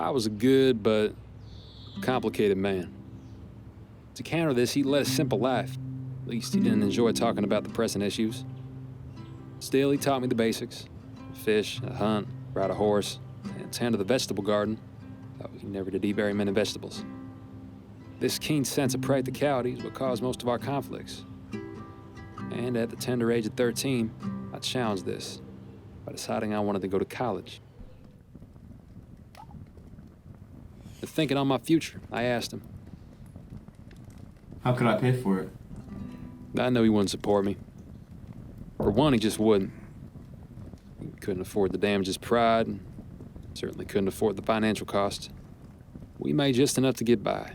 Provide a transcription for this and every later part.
Pa was a good but complicated man. To counter this, he led a simple life. At least he didn't enjoy talking about the pressing issues. Still, he taught me the basics. Fish, hunt, ride a horse, and tend to the vegetable garden, though he never did eat very many vegetables. This keen sense of practicality is what caused most of our conflicts. And at the tender age of 13, I challenged this by deciding I wanted to go to college. And thinking on my future, I asked him. How could I pay for it? I knew he wouldn't support me. For one, he just wouldn't. He couldn't afford to damage his pride, and certainly couldn't afford the financial cost. We made just enough to get by.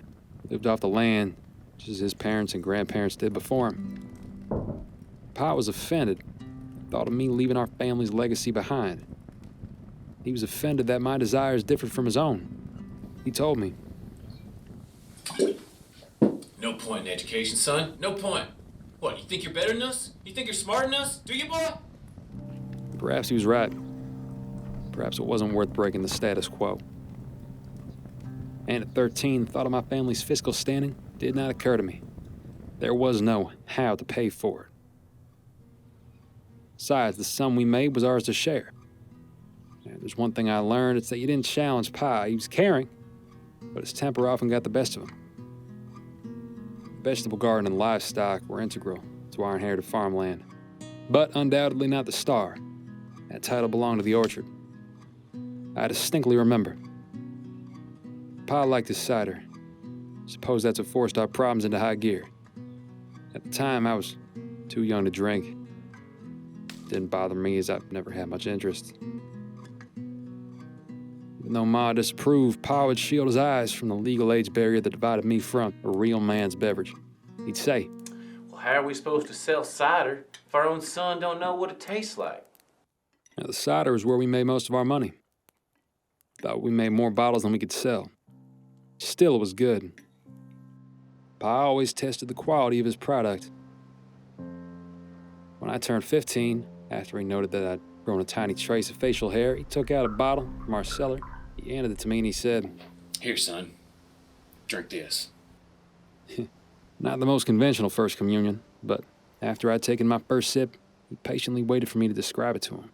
Lived off the land, just as his parents and grandparents did before him. Pa was offended. Thought of me leaving our family's legacy behind. He was offended that my desires differed from his own. He told me. No point in education, son. No point. What, you think you're better than us? You think you're smarter than us? Do you, boy? Perhaps he was right. Perhaps it wasn't worth breaking the status quo. And at 13, the thought of my family's fiscal standing did not occur to me. There was no how to pay for it. Besides, the sum we made was ours to share. And there's one thing I learned, it's that you didn't challenge Pa. He was caring, but his temper often got the best of him. The vegetable garden and livestock were integral to our inherited farmland, but undoubtedly not the star. That title belonged to the orchard. I distinctly remember. Pa liked his cider. Suppose that's what forced our problems into high gear. At the time, I was too young to drink. Didn't bother me as I've never had much interest. Even though Ma disapproved, Pa would shield his eyes from the legal age barrier that divided me from a real man's beverage. He'd say, Well, how are we supposed to sell cider if our own son don't know what it tastes like? now, the cider was where we made most of our money. Thought we made more bottles than we could sell. Still, it was good. Pa always tested the quality of his product. When I turned 15, after he noted that I'd grown a tiny trace of facial hair, he took out a bottle from our cellar. He handed it to me and he said, Here, son. Drink this. Not the most conventional first communion, but after I'd taken my first sip, he patiently waited for me to describe it to him.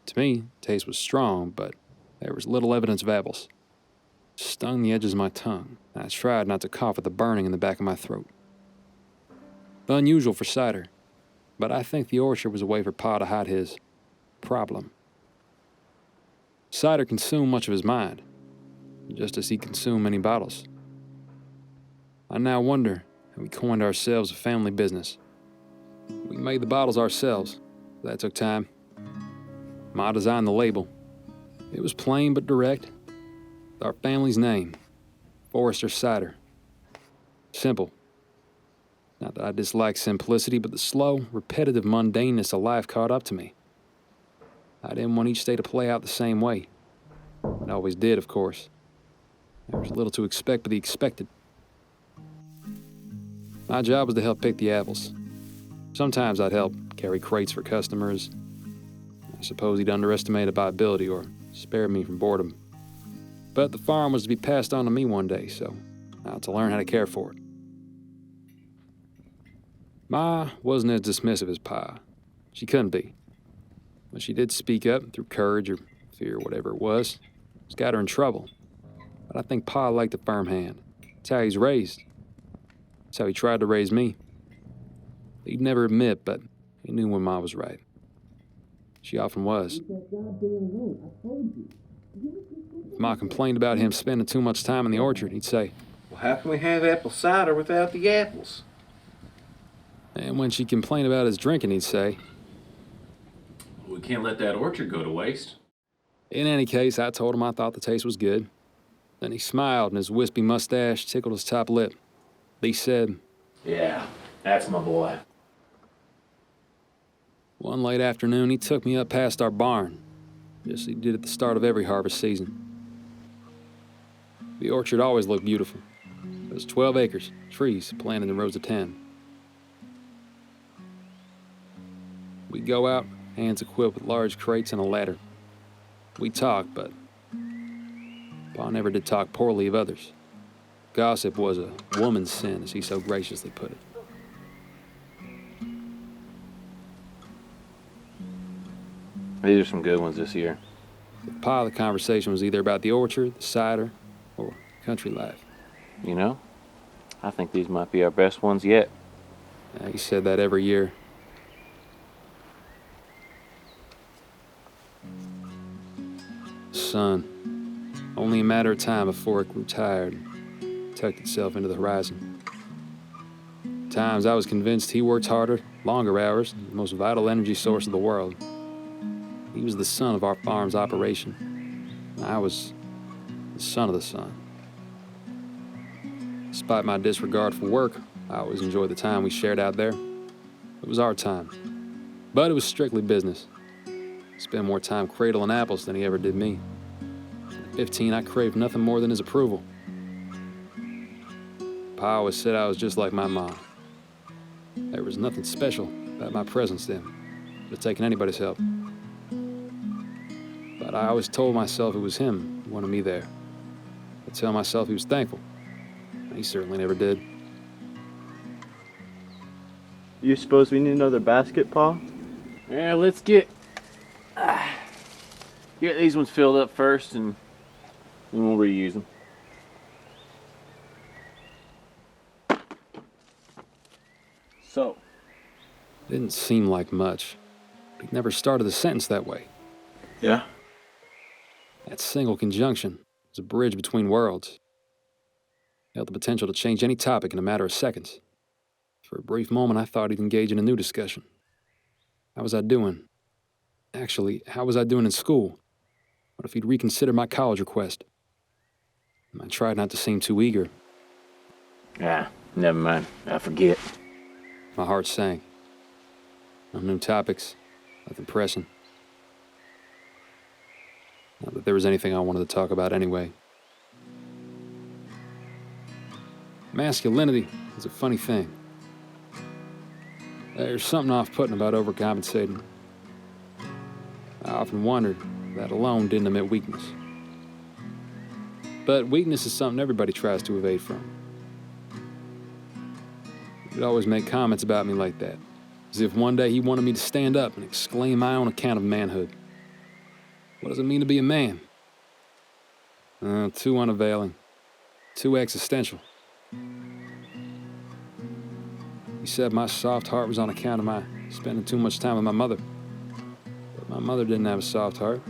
To me, the taste was strong, but there was little evidence of apples. It stung the edges of my tongue, and I tried not to cough at the burning in the back of my throat. Unusual for cider, but I think the orchard was a way for Pa to hide his problem. Cider consumed much of his mind, just as he consumed many bottles. I now wonder how we coined ourselves a family business. We made the bottles ourselves. That took time. Ma designed the label. It was plain but direct. With our family's name, Forrester Cider. Simple. Not that I dislike simplicity, but the slow, repetitive mundaneness of life caught up to me. I didn't want each day to play out the same way. It always did, of course. There was little to expect but the expected. My job was to help pick the apples. Sometimes I'd help carry crates for customers. I suppose he'd underestimated my ability or spared me from boredom. But the farm was to be passed on to me one day, so I had to learn how to care for it. Ma wasn't as dismissive as Pa. She couldn't be. When she did speak up through courage or fear or whatever it was, it's got her in trouble. But I think Pa liked a firm hand. It's how he's raised. It's how he tried to raise me. He'd never admit, but he knew when Ma was right. She often was. If Ma complained about him spending too much time in the orchard, he'd say, Well, how can we have apple cider without the apples? and when she complained about his drinking, he'd say, We can't let that orchard go to waste. In any case, I told him I thought the taste was good. Then he smiled and his wispy mustache tickled his top lip. He said, Yeah, that's my boy. One late afternoon, he took me up past our barn, just as he did at the start of every harvest season. The orchard always looked beautiful. It was 12 acres, trees planted in rows of 10. We'd go out, hands equipped with large crates and a ladder. We'd talk, but Pa never did talk poorly of others. Gossip was a woman's sin, as he so graciously put it. These are some good ones this year. With Pa, the conversation was either about the orchard, the cider, or country life. You know, I think these might be our best ones yet. He said that every year. Sun. Only a matter of time before it grew tired and tucked itself into the horizon. Times I was convinced he worked harder, longer hours, the most vital energy source of the world. He was the sun of our farm's operation. I was the son of the sun. Despite my disregard for work, I always enjoyed the time we shared out there. It was our time. But it was strictly business. He spent more time cradling apples than he ever did me. At 15, I craved nothing more than his approval. Pa always said I was just like my mom. There was nothing special about my presence then. Would have taken anybody's help. But I always told myself it was him who wanted me there. I'd tell myself he was thankful. He certainly never did. You suppose we need another basket, Pa? Yeah, let's get these ones filled up first, and then we'll reuse them. So, Didn't seem like much. He'd never started a sentence that way. yeah? That single conjunction was a bridge between worlds. It held the potential to change any topic in a matter of seconds. For a brief moment, I thought he'd engage in a new discussion. How was I doing? Actually, how was I doing in school? What if he'd reconsider my college request? I tried not to seem too eager. Ah, never mind. I forget. My heart sank. No new topics, nothing pressing. Not that there was anything I wanted to talk about anyway. Masculinity is a funny thing. There's something off-putting about overcompensating. I often wondered if that alone didn't admit weakness. But weakness is something everybody tries to evade from. He'd always make comments about me like that, as if one day he wanted me to stand up and exclaim my own account of manhood. What does it mean to be a man? Too unavailing, too existential. He said my soft heart was on account of my spending too much time with my mother. But my mother didn't have a soft heart.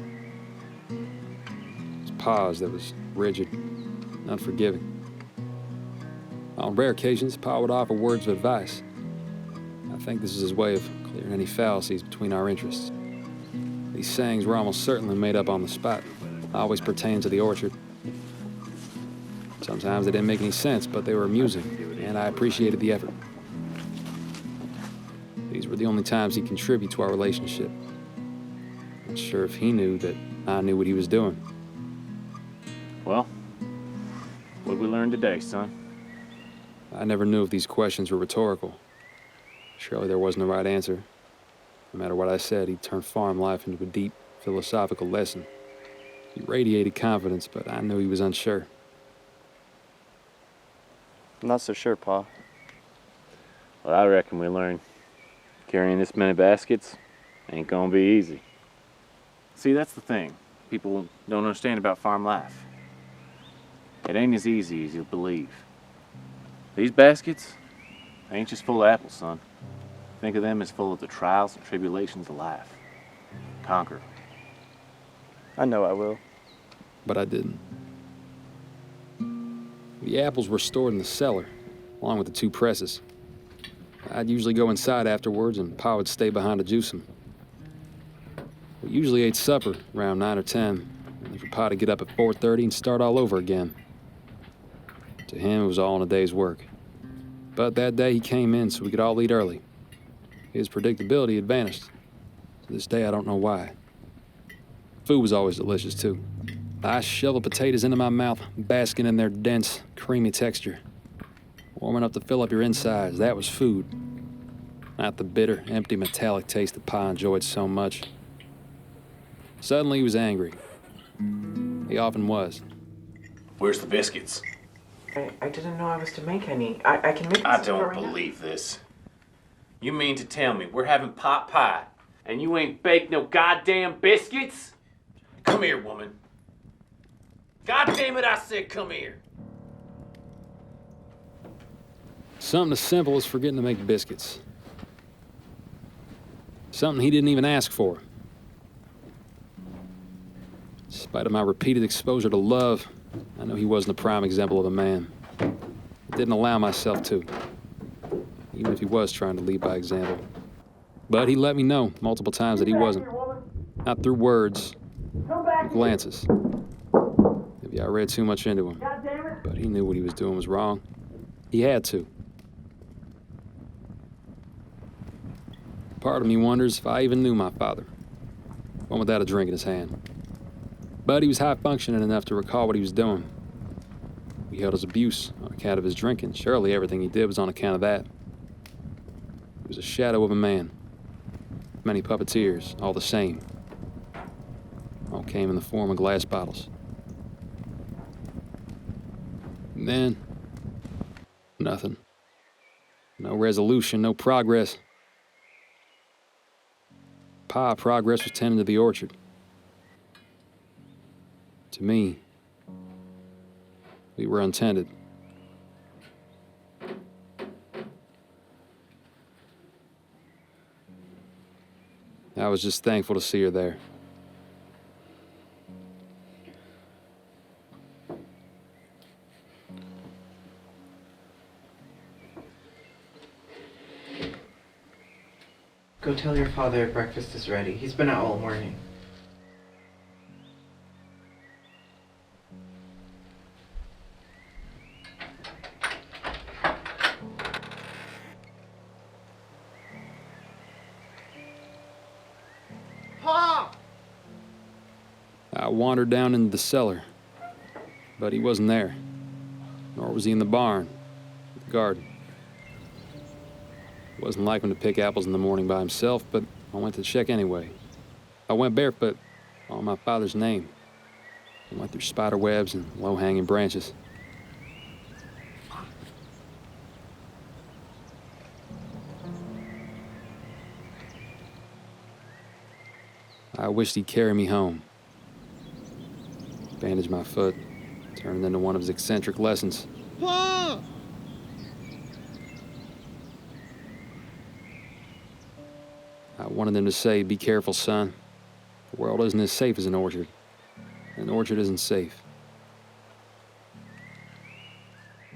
It was Pa's that was rigid, unforgiving. On rare occasions, Pa would offer words of advice. I think this is his way of clearing any fallacies between our interests. These sayings were almost certainly made up on the spot, always pertaining to the orchard. Sometimes they didn't make any sense, but they were amusing, and I appreciated the effort. These were the only times he'd contribute to our relationship. Not sure if he knew that I knew what he was doing. Well, what'd we learn today, son? I never knew if these questions were rhetorical. Surely there wasn't a right answer. No matter what I said, he'd turn farm life into a deep, philosophical lesson. He radiated confidence, but I knew he was unsure. I'm not so sure, Pa. Well, I reckon we learned carrying this many baskets ain't gonna be easy. See, that's the thing people don't understand about farm life. It ain't as easy as you'll believe. These baskets ain't just full of apples, son. Think of them as full of the trials and tribulations of life. Conquer 'em. I know I will. But I didn't. The apples were stored in the cellar, along with the 2 presses. I'd usually go inside afterwards, and Pa would stay behind to juice them. We usually ate supper around 9 or 10, and for Pa to get up at 4:30 and start all over again. To him, it was all in a day's work. But that day he came in so we could all eat early. His predictability had vanished. To this day, I don't know why. Food was always delicious, too. I shoveled potatoes into my mouth, basking in their dense, creamy texture. Warm enough to fill up your insides, that was food. Not the bitter, empty, metallic taste that Pa enjoyed so much. Suddenly he was angry. He often was. Where's the biscuits? I didn't know I was to make any. I can make I some don't right now. believe this. You mean to tell me we're having pot pie and you ain't baked no goddamn biscuits? Come here, woman. God damn it, I said come here. Something as simple as forgetting to make biscuits. Something he didn't even ask for. In spite of my repeated exposure to love, I know he wasn't a prime example of a man. I didn't allow myself to, even if he was trying to lead by example. But he let me know multiple times that he wasn't. Not through words, or glances. Maybe I read too much into him. But he knew what he was doing was wrong. He had to. Part of me wonders if I even knew my father. One without a drink in his hand. But he was high-functioning enough to recall what he was doing. We held his abuse on account of his drinking. Surely everything he did was on account of that. He was a shadow of a man. Many puppeteers, all the same. All came in the form of glass bottles. And then, nothing. No resolution, no progress. Pa, progress was tending to the orchard. To me, we were untended. I was just thankful to see her there. Go tell your father breakfast is ready. He's been out all morning. Pa! I wandered down into the cellar, but he wasn't there. Nor was he in the barn, or the garden. It wasn't like him to pick apples in the morning by himself, but I went to check anyway. I went barefoot on my father's name. I went through spider webs and low-hanging branches. I wished he'd carry me home. Bandage my foot, turned into one of his eccentric lessons. Pa! I wanted him to say, "Be careful, son. The world isn't as safe as an orchard. An orchard isn't safe."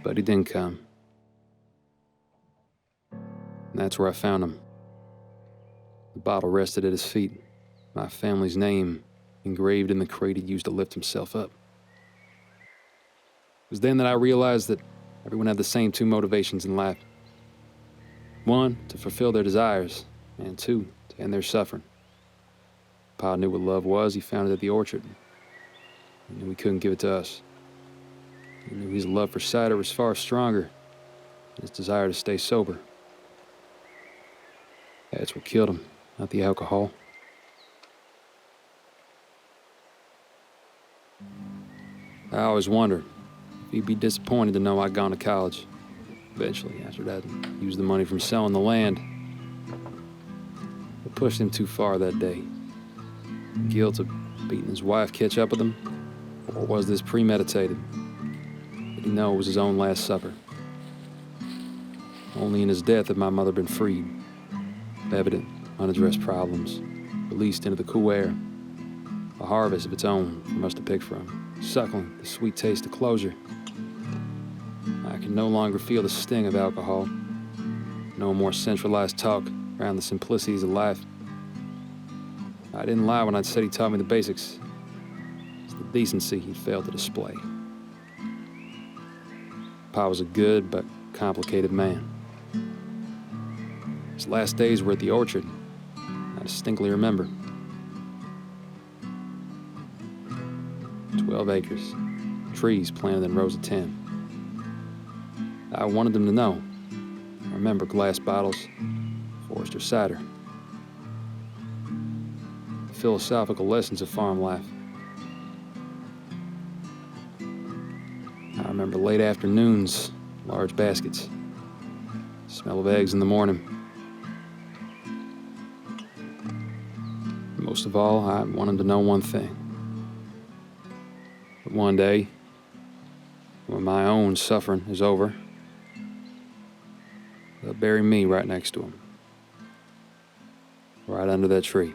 But he didn't come. And that's where I found him. The bottle rested at his feet, my family's name engraved in the crate he used to lift himself up. It was then that I realized that everyone had the same two motivations in life. One, to fulfill their desires, and two, to end their suffering. Pa knew what love was. He found it at the orchard. He knew he couldn't give it to us. He knew his love for cider was far stronger than his desire to stay sober. That's what killed him, not the alcohol. I always wondered if he'd be disappointed to know I'd gone to college. Eventually, after I'd used the money from selling the land. It pushed him too far that day. Guilt of beating his wife catch up with him? Or was this premeditated? Did he know it was his own last supper? Only in his death had my mother been freed. Evident, unaddressed problems, released into the cool air. A harvest of its own for us to pick from. Suckling the sweet taste of closure. I can no longer feel the sting of alcohol. No more centralized talk around the simplicities of life. I didn't lie when I said he taught me the basics. It's the decency he failed to display. Pa was a good but complicated man. His last days were at the orchard. I distinctly remember. 12 acres, trees planted in rows of 10. I wanted them to know. I remember glass bottles, Forester cider. The philosophical lessons of farm life. remember late afternoons, large baskets, smell of eggs in the morning. Most of all, I wanted to know one thing. That one day, when my own suffering is over, they'll bury me right next to him, right under that tree.